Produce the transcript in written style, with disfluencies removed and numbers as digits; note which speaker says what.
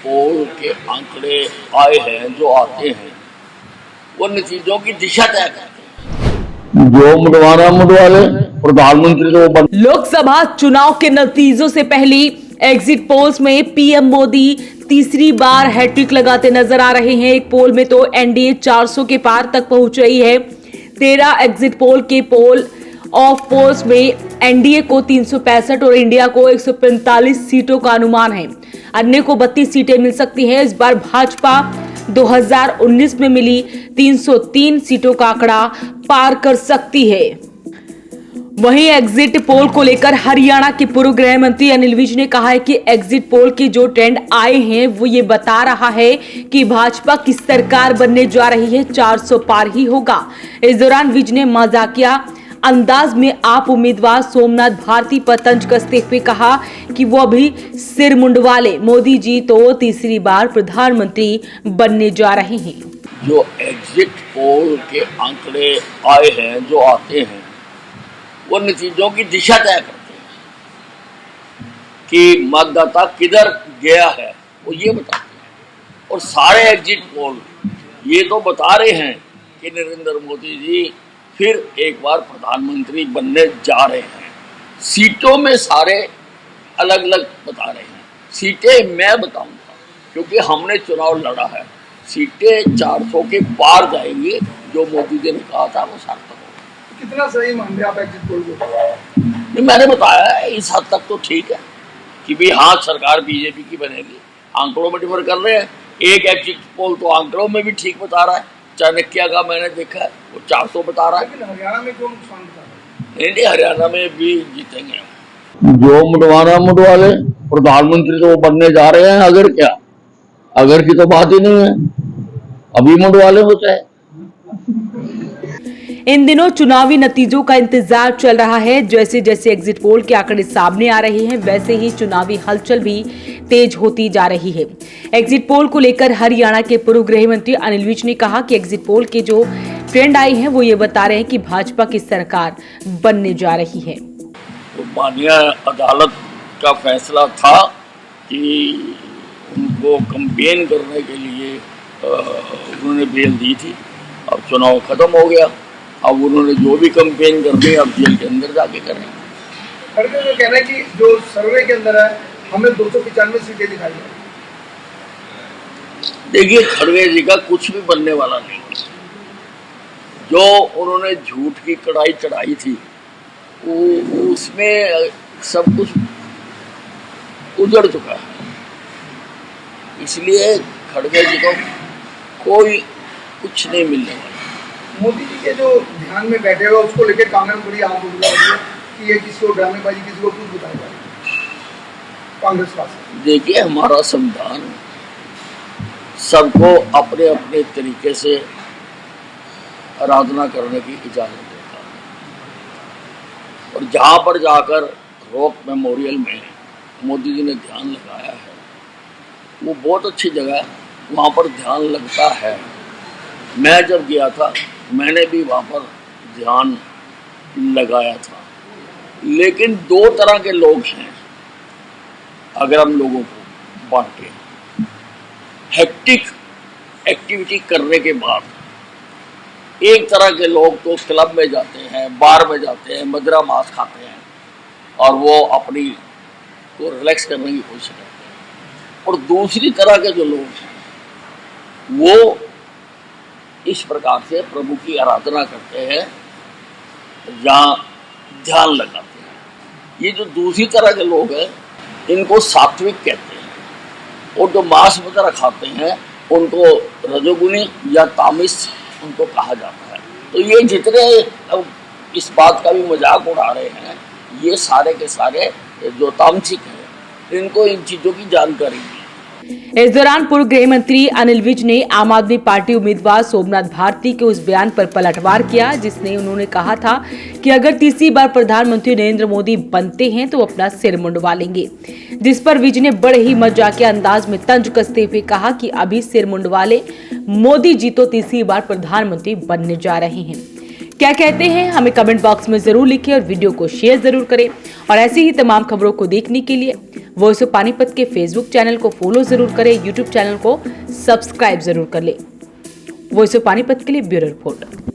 Speaker 1: पोल के आंकड़े आए हैं, जो आते हैं, वो नतीजों की दिशा तय करते हैं। जो मुंडवा ले प्रधानमंत्री तो
Speaker 2: लोकसभा चुनाव के नतीजों से पहले एग्जिट पोल्स में पीएम मोदी तीसरी बार हैट्रिक लगाते नजर आ रहे हैं। एक पोल में तो एनडीए 400 के पार तक पहुंच रही है। 13 एग्जिट पोल के पोल ऑफ पोल्स में एनडीए को 365 और इंडिया को 145 सीटों का अनुमान है। अन्य को 32 सीटें मिल सकती हैं। इस बार भाजपा 2019 में मिली 303 सीटों का आंकड़ा पार कर सकती है। वहीं एग्जिट पोल को लेकर हरियाणा के पूर्व गृह मंत्री अनिल विज ने कहा है कि एग्जिट पोल के जो ट्रेंड आए हैं वो ये बता रहा है कि भाजपा की सरकार बनने जा रही है, 400 पार ही होगा। इस दौरान विज ने मजाकिया अंदाज में आप उम्मीदवार सोमनाथ भारती पर तंज कसते हुए कहा कि वो अभी सिर मुंडवा ले, मोदी जी तो तीसरी बार प्रधानमंत्री बनने जा रहे हैं।
Speaker 1: जो एग्जिट पोल के आंकड़े आए हैं, जो आते हैं, वो नतीजों की दिशा तय करते हैं कि मतदाता किधर गया है, वो ये बताते हैं। और सारे एग्जिट पोल ये तो बता रहे हैं कि नरेंद्र मोदी जी फिर एक बार प्रधानमंत्री बनने जा रहे हैं। सीटों में सारे अलग अलग बता रहे हैं। सीटें मैं बताऊंगा क्योंकि हमने चुनाव लड़ा है। सीटें 400 के पार जाएंगी, जो मोदी जी ने कहा था वो सार्थक होगा।
Speaker 3: कितना सही मान रहे आप एग्जिट पोल को?
Speaker 1: मैंने बताया है, इस हद तक तो ठीक है कि भाई हाँ, सरकार बीजेपी की बनेगी। आंकड़ों में डिफर कर रहे हैं। एक एग्जिट पोल तो आंकड़ों में भी ठीक बता रहा है। चाणक्य का मैंने देखा है, वो 400 बता रहा है।
Speaker 3: लेकिन हरियाणा में क्यों नुकसान बता रहा है?
Speaker 1: नहीं, हरियाणा में भी जीतेंगे। जो मुंडवा ले प्रधानमंत्री तो बनने जा रहे हैं। अगर क्या, अगर की तो बात ही नहीं है, अभी मुंडवा ले होता है।
Speaker 2: इन दिनों चुनावी नतीजों का इंतजार चल रहा है। जैसे जैसे एग्जिट पोल के आंकड़े सामने आ रहे हैं, वैसे ही चुनावी हलचल भी तेज होती जा रही है। एग्जिट पोल को लेकर हरियाणा के पूर्व गृह मंत्री अनिल विज ने कहा कि एग्जिट पोल के जो ट्रेंड आए हैं वो ये बता रहे हैं कि भाजपा की सरकार बनने जा रही है।
Speaker 1: तो माननीय अदालत का फैसला था कि उनको कंपेन करने के लिए उन्होंने बेल दी थी। अब चुनाव खत्म हो गया, अब उन्होंने जो भी कंपेन करनी है अब जेल के अंदर जाके करें।
Speaker 3: खड़गे का कहना है कि जो सर्वे के अंदर है हमें 295 सीटें दिखाई है।
Speaker 1: देखिए, खड़गे जी का कुछ भी बनने वाला नहीं। जो उन्होंने झूठ की कढ़ाई चढ़ाई थी वो उसमें सब कुछ उजड़ चुका है। इसलिए खड़गे जी को कोई कुछ नहीं मिलने वाला।
Speaker 3: मोदी जी के जो ध्यान में बैठे हुए उसको लेकर कांग्रेस बड़ी आग उड़ रही है कि ये किसी को ड्रामेबाजी, किसी को कुछ बताएगा कांग्रेस पास।
Speaker 1: देखिए, हमारा संविधान सबको अपने अपने तरीके से आराधना करने की इजाजत देता है। और जहाँ पर जाकर रॉक मेमोरियल में मोदी जी ने ध्यान लगाया है, वो बहुत अच्छी जगह है, वहाँ पर ध्यान लगता है। मैं जब गया था मैंने भी वहाँ पर ध्यान लगाया था। लेकिन दो तरह के लोग हैं। अगर हम लोगों को बांटे, हेक्टिक एक्टिविटी करने के बाद एक तरह के लोग तो क्लब में जाते हैं, बार में जाते हैं, मदिरा मांस खाते हैं और वो अपनी को रिलैक्स करने की कोशिश करते हैं। और दूसरी तरह के जो लोग हैं वो इस प्रकार से प्रभु की आराधना करते हैं या ध्यान लगाते हैं। ये जो दूसरी तरह के लोग हैं इनको सात्विक कहते हैं। और जो मांस वगैरह खाते हैं उनको रजोगुणी या तामिस उनको कहा जाता है। तो ये जितने अब इस बात का भी मजाक उड़ा रहे हैं, ये सारे के सारे जो तामसिक हैं, इनको इन चीज़ों की जानकारी नहीं।
Speaker 2: इस दौरान पूर्व गृह मंत्री अनिल विज ने आम आदमी पार्टी उम्मीदवार सोमनाथ भारती के उस बयान पर पलटवार किया जिसने उन्होंने कहा था कि अगर तीसरी बार प्रधानमंत्री नरेंद्र मोदी बनते हैं तो अपना सिर मुंडवा लेंगे। जिस पर विज ने बड़े ही मजाकिया अंदाज में तंज कसते हुए कहा कि अभी सिर मुंडवा ले, मोदी जी तो तीसरी बार प्रधानमंत्री बनने जा रहे हैं। क्या कहते हैं हमें कमेंट बॉक्स में जरूर लिखें और वीडियो को शेयर जरूर करें। और ऐसी ही तमाम खबरों को देखने के लिए वॉइस ऑफ पानीपत के फेसबुक चैनल को फॉलो जरूर करें, यूट्यूब चैनल को सब्सक्राइब जरूर कर ले। वॉइस ऑफ पानीपत के लिए ब्यूरो रिपोर्ट।